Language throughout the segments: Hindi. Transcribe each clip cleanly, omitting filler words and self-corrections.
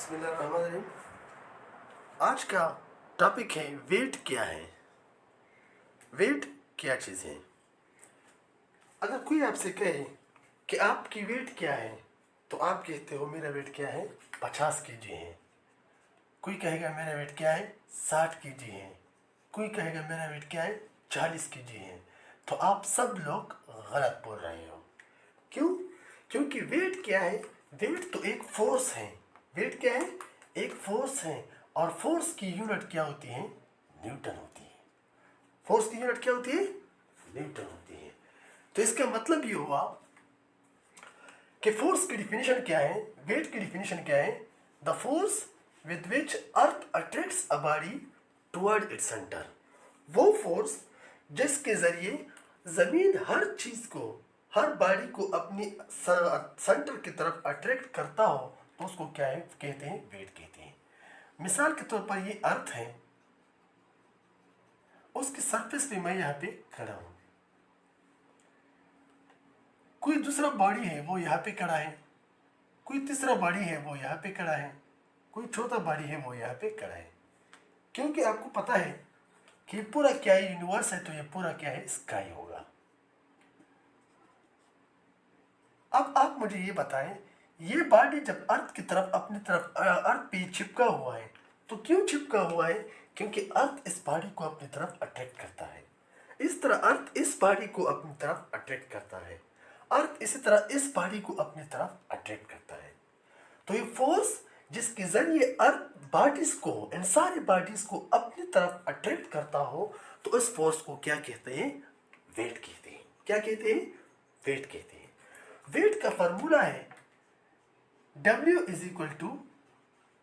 बिस्मिल्लाहिर्रहमानिर्रहीम। आज का टॉपिक है वेट क्या है। वेट क्या चीज़ है। अगर कोई आपसे कहे कि आपकी वेट क्या है तो आप कहते हो मेरा वेट क्या है 50 kg है। कोई कहेगा मेरा वेट क्या है 60 kg है। कोई कहेगा मेरा वेट क्या है 40 kg है। तो आप सब लोग गलत बोल रहे हो। क्यों? क्योंकि वेट क्या है? वेट तो एक फोर्स है। वेट क्या है? एक फोर्स है। और फोर्स की यूनिट क्या होती है? न्यूटन होती है। फोर्स की यूनिट क्या होती है? न्यूटन होती है। तो इसका मतलब ये हुआ कि फोर्स की डिफिनेशन क्या है, वेट की डिफिनेशन क्या है? The force with which earth attracts a body toward its centre. वो फोर्स जिसके जरिए जमीन हर चीज को, हर बॉडी को अपनी सेंटर की तरफ अट्रैक्ट करता हो तो उसको क्या है कहते हैं? वेट कहते हैं। मिसाल के तौर पर ये अर्थ है, उसकी सरफेस पे मैं यहाँ पे खड़ा हूँ। कोई दूसरा बॉडी है वो यहाँ पे खड़ा है, कोई तीसरा बॉडी है वो यहाँ पे खड़ा है, कोई चौथा बॉडी है वो यहाँ पे खड़ा है। क्योंकि आपको पता है कि ये पूरा क्या है, यूनिवर्स है, तो ये पूरा क्या है? स्काई होगा। अब आप मुझे ये बताएं, ये बॉडी जब अर्थ की तरफ, अपनी तरफ अर्थ पे चिपका हुआ है, तो क्यों चिपका हुआ है? क्योंकि अर्थ इस बॉडी को अपनी तरफ अट्रैक्ट करता है। इस तरह अर्थ इस बॉडी को अपनी तरफ अट्रैक्ट करता है। अर्थ इसी तरह इस बॉडी को अपनी तरफ अट्रैक्ट करता है। तो ये फोर्स जिसके जरिए अर्थ बॉडीज को, इन सारी बॉडीज को अपनी तरफ अट्रैक्ट करता हो, तो इस फोर्स को क्या कहते हैं? वेट कहते हैं। क्या कहते हैं? वेट कहते हैं। वेट का फॉर्मूला है W is equal to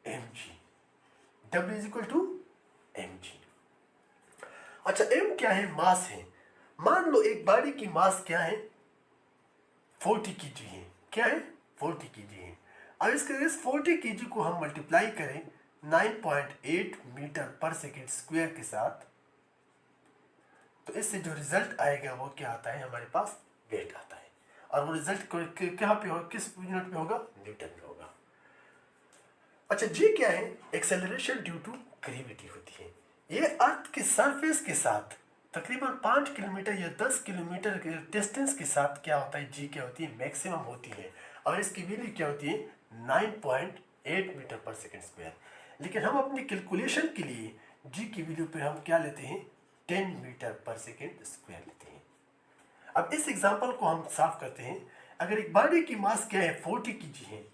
mg। W is equal to mg। अच्छा, m क्या है? मास है। मान लो एक बॉडी की मास क्या है? 40 kg है। क्या है? 40 kg है। अब इसके इस 40 kg को हम मल्टीप्लाई करें 9.8 मीटर पर सेकेंड स्क्वायर के साथ, तो इससे जो रिजल्ट आएगा वो क्या आता है? हमारे पास वेट आता है। और वो रिजल्ट कहाँ पे होगा? किस यूनिट में होगा? न्यूटन में होगा। अच्छा, जी क्या है? एक्सेलरेशन ड्यू टू ग्रेविटी होती है। ये अर्थ के सरफेस के साथ तकरीबन 5 किलोमीटर या 10 किलोमीटर के डिस्टेंस के साथ क्या होता है? जी क्या होती है? मैक्सिमम होती है। और इसकी वैल्यू क्या होती है? 9.8 मीटर पर सेकेंड स्क्वायर। लेकिन हम अपनी कैलकुलेशन के लिए जी की वैल्यू पे हम क्या लेते हैं? 10 मीटर पर सेकेंड स्क्वायर लेते हैं। अब इस एग्जांपल को हम साफ करते हैं। अगर एक बॉडी की मास क्या है? 40 kg है,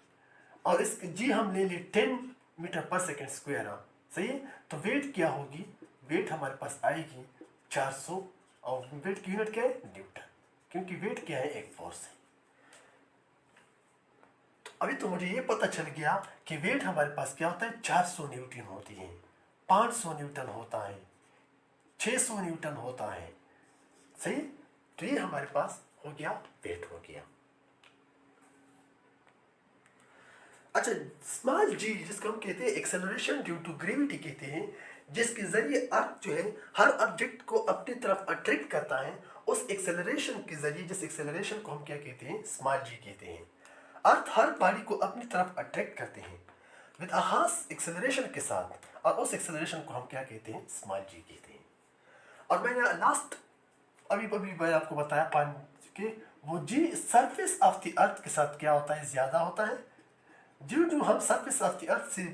और इस जी हम ले लिए 10 मीटर पर सेकेंड स्क्वायर। सही है। तो वेट क्या होगी? वेट हमारे पास आएगी 400। और वेट की यूनिट क्या है? न्यूटन। क्योंकि वेट क्या है? एक फोर्स है। तो अभी तो मुझे ये पता चल गया कि वेट हमारे पास क्या होता है? 400 न्यूटन होती है, 500 न्यूटन होता है, 600 न्यूटन होता है। सही। तो ये हमारे पास हो गया, वेट हो गया। अच्छा, स्मॉल जी जिसको हम कहते हैं एक्सेलरेशन ड्यू टू ग्रेविटी कहते हैं, जिसके जरिए अर्थ जो है हर ऑब्जेक्ट को अपनी तरफ अट्रैक्ट करता है, उस एक्सेलरेशन के जरिए, जिस एक्सेलरेशन को हम क्या कहते हैं? स्मॉल जी कहते हैं। अर्थ हर बॉडी को अपनी तरफ अट्रैक्ट करते हैं विद अ हाफ एक्सेलरेशन के साथ, और उस एक्सेलरेशन को हम क्या कहते हैं? स्मॉल जी कहते हैं। और मैंने लास्ट अभी मैंने आपको बताया पानी के वो जी सरफेस ऑफ द अर्थ के साथ क्या होता है? ज्यादा होता है। जो जो हम सरफेस ऑफ द अर्थ से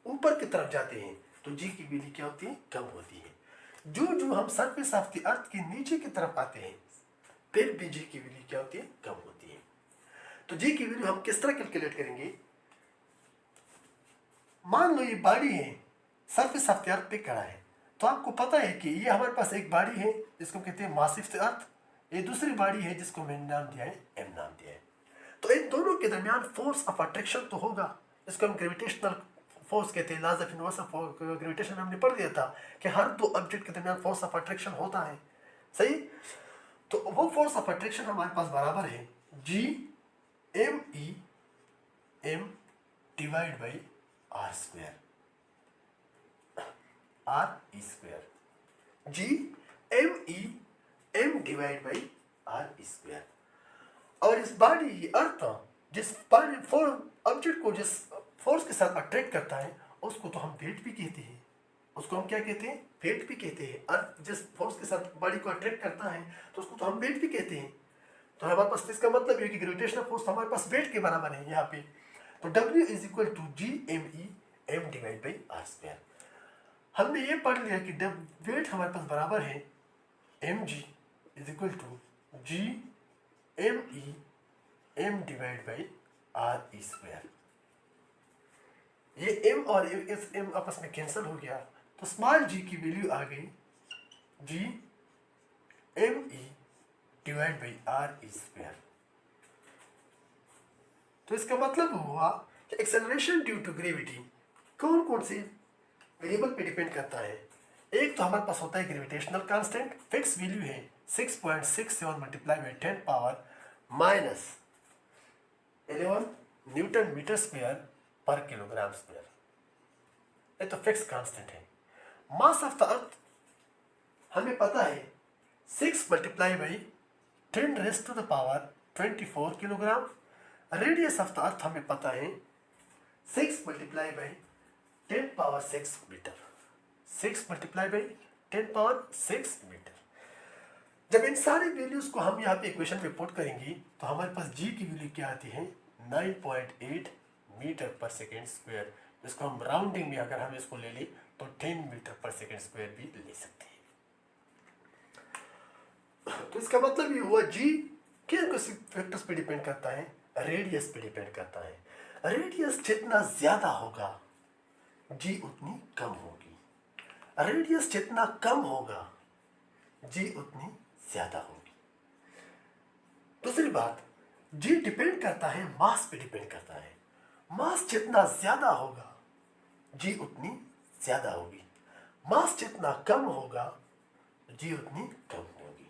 ऊपर की तरफ जाते हैं तो जी की वैल्यू क्या होती है? कम होती है। जो जो हम सरफेस ऑफ द अर्थ के नीचे की तरफ आते हैं फिर भी जी की वैल्यू क्या होती है? कम होती है। तो जी की वैल्यू हम किस तरह कैलकुलेट करेंगे? मान लो ये बॉडी है, सरफेस ऑफ द अर्थ पे खड़ा है, तो आपको पता है कि ये हमारे पास एक बॉडी है जिसको कहते हैं मास ऑफ द अर्थ। ये दूसरी बॉडी है जिसको मैंने नाम दिया है एम नाम दिया है। तो इन दोनों के दरमियान फोर्स ऑफ अट्रैक्शन तो होगा। इसको हम ग्रेविटेशनल फोर्स कहते हैं। लॉज ऑफ यूनिवर्सल ग्रेविटेशन में हमने पढ़ दिया था कि हर दो ऑब्जेक्ट के दरमियान फोर्स ऑफ अट्रैक्शन होता है। सही। तो वो फोर्स ऑफ अट्रैक्शन हमारे पास बराबर है G M E M divide by R square. R E square. G M E M divide by R E square. और इस बॉडी अर्थ जिस ऑब्जेक्ट को, जिस फोर्स के साथ अट्रैक्ट करता है उसको तो हम वेट भी कहते हैं, उसको हम क्या कहते हैं, वेट भी कहते हैं। अर्थ जिस फोर्स के साथ बॉडी को अट्रैक्ट करता है तो उसको तो हम वेट भी कहते हैं। तो हमारे पास इसका मतलब ये कि ग्रेविटेशनल फोर्स हमारे पास वेट के बराबर है यहाँ पे। तो W is equal to G M E M divide by R square. हमने ये पढ़ लिया कि वेट हमारे पास बराबर है M G is equal to G M E M divide by R E square. ये m और इस m आपस में कैंसिल हो गया तो स्मॉल g की वैल्यू आ गई G M E divide by R E square. तो इसका मतलब हुआ कि एक्सेलरेशन ड्यू टू ग्रेविटी कौन कौन से वेरिएबल पे डिपेंड करता है। एक तो हमारे पास होता है ग्रेविटेशनल कांस्टेंट, फिक्स वैल्यू है 6.67 multiply by 10 power minus 11 newton metre square पर किलोग्राम स्क्वायर। ये तो फिक्स कांस्टेंट है। मास ऑफ द अर्थ हमें पता है 6 multiply by 10 raise to the power 24 kilogram. Radius of the earth हमें पता है 6 multiply by 10 power 6 metre. 6 multiply by 10 power 6 metre. जब इन सारी वैल्यूज को हम यहाँ पे इक्वेशन में पुट करेंगे तो हमारे पास जी की वैल्यू क्या आती है 9.8 मीटर पर सेकेंड स्क्वायर। इसको हम राउंडिंग में अगर हम इसको ले लें तो 10 मीटर पर सेकेंड स्क्वायर भी ले सकते हैं। तो इसका मतलब ये हुआ जी किन फैक्टर्स पे डिपेंड करता है, रेडियस पे डिपेंड करता है। रेडियस जितना ज्यादा होगा जी उतनी कम होगी, रेडियस जितना कम होगा जी उतनी ज्यादा होगी। दूसरी बात, जी डिपेंड करता है मास पे डिपेंड करता है। मास जितना ज्यादा होगा जी उतनी ज्यादा होगी, मास जितना कम होगा जी उतनी कम होगी।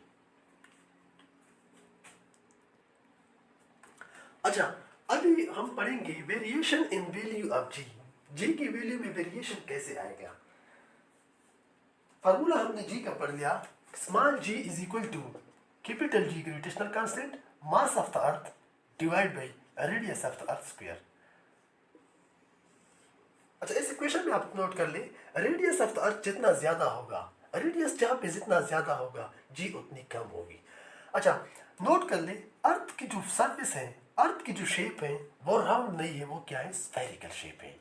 अच्छा, अभी हम पढ़ेंगे वेरिएशन इन वैल्यू ऑफ जी। जी की वैल्यू में वेरिएशन कैसे आएगा। फार्मूला हमने जी का पढ़ लिया, small G is equal to capital G gravitational constant mass of the earth divide by radius of the earth square. अच्छा, इस इक्वेशन में आप नोट कर ले, रेडियस ऑफ द अर्थ जितना ज्यादा होगा, रेडियस जहां पे जितना ज्यादा होगा जी उतनी कम होगी। अच्छा, नोट कर ले, अर्थ की जो सरफेस है, अर्थ की जो शेप है वो राउंड नहीं है, वो क्या है, स्फेरिकल शेप है।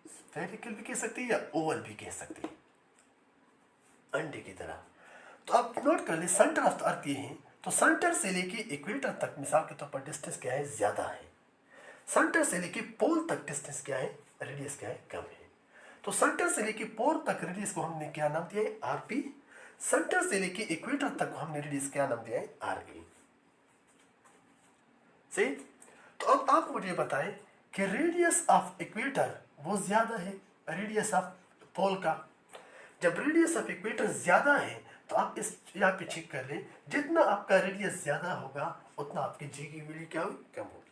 स्फेरिकल भी कह सकते हैं या ओवल भी कह सकते हैं, अंडे की तरह। तो आप नोट कर ले, सेंटर ऑफ द अर्थ ये है, तो सेंटर से लेके इक्वेटर तक मिसाल के तौर पर डिस्टेंस क्या है, ज्यादा है। सेंटर से लेके पोल तक डिस्टेंस क्या है, रेडियस क्या है, कम है। तो सेंटर से लेके पोल तक रेडियस को हमने क्या नाम दिया है, आरपी। सेंटर से लेके इक्वेटर तक हमने रेडियस क्या नाम दिया है, आर ए। सही। तो अब आप मुझे बताएं कि रेडियस ऑफ इक्वेटर वो ज्यादा है रेडियस ऑफ पोल का। जब रेडियस ऑफ इक्वेटर ज्यादा है तो आप इस यहाँ पे चेक कर लें, जितना आपका रेडियस ज्यादा होगा उतना आपकी जी की वैल्यू क्या होगी, कम होगी।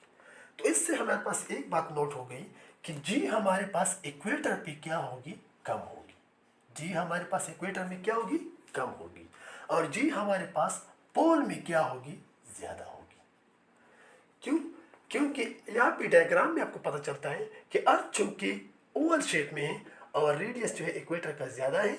तो इससे हमारे पास एक बात नोट हो गई कि जी हमारे पास इक्वेटर पे क्या होगी, कम होगी। जी हमारे पास इक्वेटर में क्या होगी, कम होगी। और जी हमारे पास पोल में क्या होगी, ज्यादा होगी। क्यों? क्योंकि यहाँ पे डायग्राम में आपको पता चलता है कि अर्थ चूंकि ओवल शेप में है और रेडियस जो है इक्वेटर का ज्यादा है,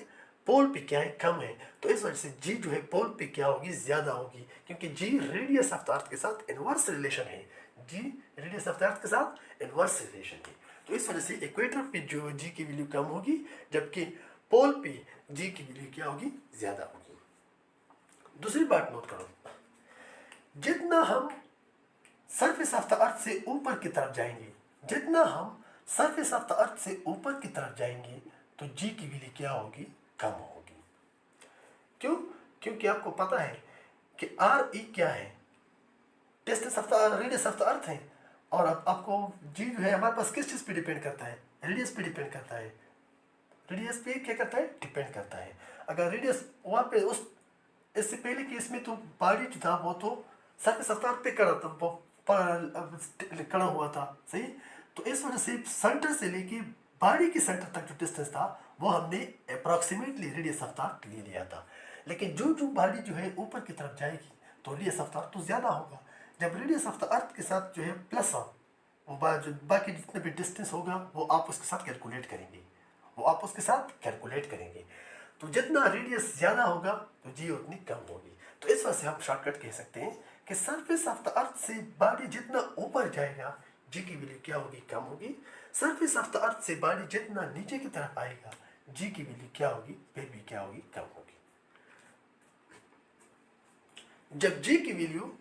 पोल पे क्या है, कम है। तो इस वजह से जी जो है पोल पे क्या होगी, ज्यादा होगी, क्योंकि जी रेडियस ऑफ द अर्थ के साथ इनवर्स रिलेशन है। जी रेडियस ऑफ द अर्थ के साथ इनवर्स रिलेशन है। तो इस वजह से इक्वेटर पे जो जी की वैल्यू कम होगी, जबकि पोल पे जी की वैल्यू क्या होगी, ज्यादा होगी। दूसरी बात नोट करो, जितना हम सरफेस ऑफ द अर्थ से ऊपर की तरफ जाएंगे, जितना हम सरफेस ऑफ द अर्थ से ऊपर की तरफ जाएंगे तो जी की वैल्यू क्या होगी, कम होगी। क्यों? क्योंकि आपको पता है कि आर ई क्या है, distance of the radius of the अर्थ है। और अब आपको जी जो है हमारे पास किस चीज़ पे डिपेंड करता है, रेडियस पे डिपेंड करता है। रेडियस पे क्या करता है, डिपेंड करता है। अगर रेडियस वहाँ पे उस इससे पहले केस में तो बॉडी जो था वो तो सरफेस ऑफ द अर्थ पे खड़ा था, वो खड़ा हुआ था। सही। तो इस वजह से सेंटर से लेके बॉडी के सेंटर तक जो डिस्टेंस था वो हमने अप्रॉक्सीमेटली रेडियस ऑफ द अर्थ ले लिया था। लेकिन जो जो बॉडी जो है ऊपर की तरफ जाएगी तो रेडियस ऑफ द अर्थ तो ज़्यादा होगा। जब रेडियस ऑफ द अर्थ के साथ जो है प्लस हो, जो बाकी जितने भी डिस्टेंस होगा वो आप उसके साथ कैलकुलेट करेंगे, तो जितना रेडियस ज़्यादा होगा तो जी उतनी कम होगी। तो इस वजह से हम शॉर्टकट कह सकते हैं कि सरफेस ऑफ द अर्थ से बॉडी जितना ऊपर जाएगा जी की वैल्यू क्या होगी, कम होगी। सरफेस ऑफ द अर्थ से बॉडी जितना नीचे की तरफ आएगा जी की वैल्यू क्या होगी, फिर भी क्या होगी, कम होगी। जब जी की वैल्यू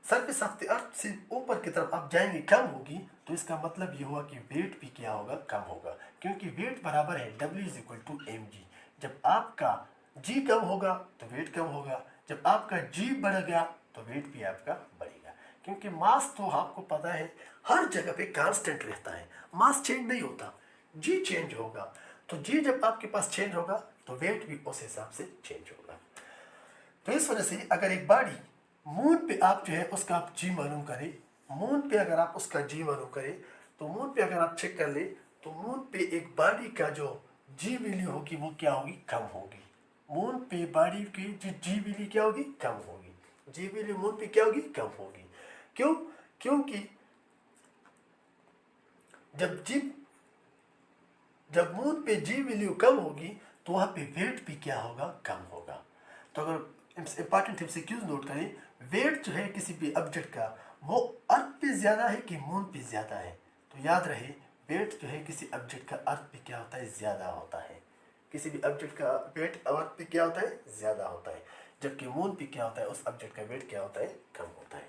सरफेस ऑफ द अर्थ से ऊपर की तरफ आप जाएंगे कम होगी, तो इसका मतलब ये हुआ कि वेट भी क्या होगा, कम होगा, क्योंकि वेट बराबर है W=mg। जब आपका जी कम होगा तो वेट कम होगा, जब आपका जी बढ़ गया तो वेट भी आपका बढ़ेगा, क्योंकि मास तो आपको पता है हर जगह पे कांस्टेंट रहता है, मास चेंज नहीं होता, जी चेंज होगा। तो जी जब आपके पास चेंज होगा तो वेट भी उस हिसाब से चेंज होगा। तो इस वजह से अगर एक बॉडी मून पे आप जो है उसका आप जी मालूम करें, मून पे अगर आप उसका जी मालूम करें, तो मून पे अगर आप चेक कर ले तो मून पे एक बॉडी का जो जी वैल्यू होगी वो क्या होगी, कम होगी। मून पे बॉडी की जो जी वैल्यू क्या होगी, कम होगी। जी वैल्यू मून पे क्या होगी, कम होगी। क्यों? क्योंकि जब मून पे जी वैल्यू कम होगी तो वहाँ पे वेट भी क्या होगा, कम होगा। तो अगर इंपॉर्टेंट एमसीक्यूज नोट करें, वेट जो है किसी भी ऑब्जेक्ट का वो अर्थ पे ज़्यादा है कि मून पे ज़्यादा है, तो याद रहे वेट जो है किसी ऑब्जेक्ट का अर्थ पे क्या होता है, ज़्यादा होता है। किसी भी ऑब्जेक्ट का वेट अर्थ पे क्या होता है, ज़्यादा होता है, जबकि मून पे क्या होता है, उस ऑब्जेक्ट का वेट क्या होता है, कम होता है।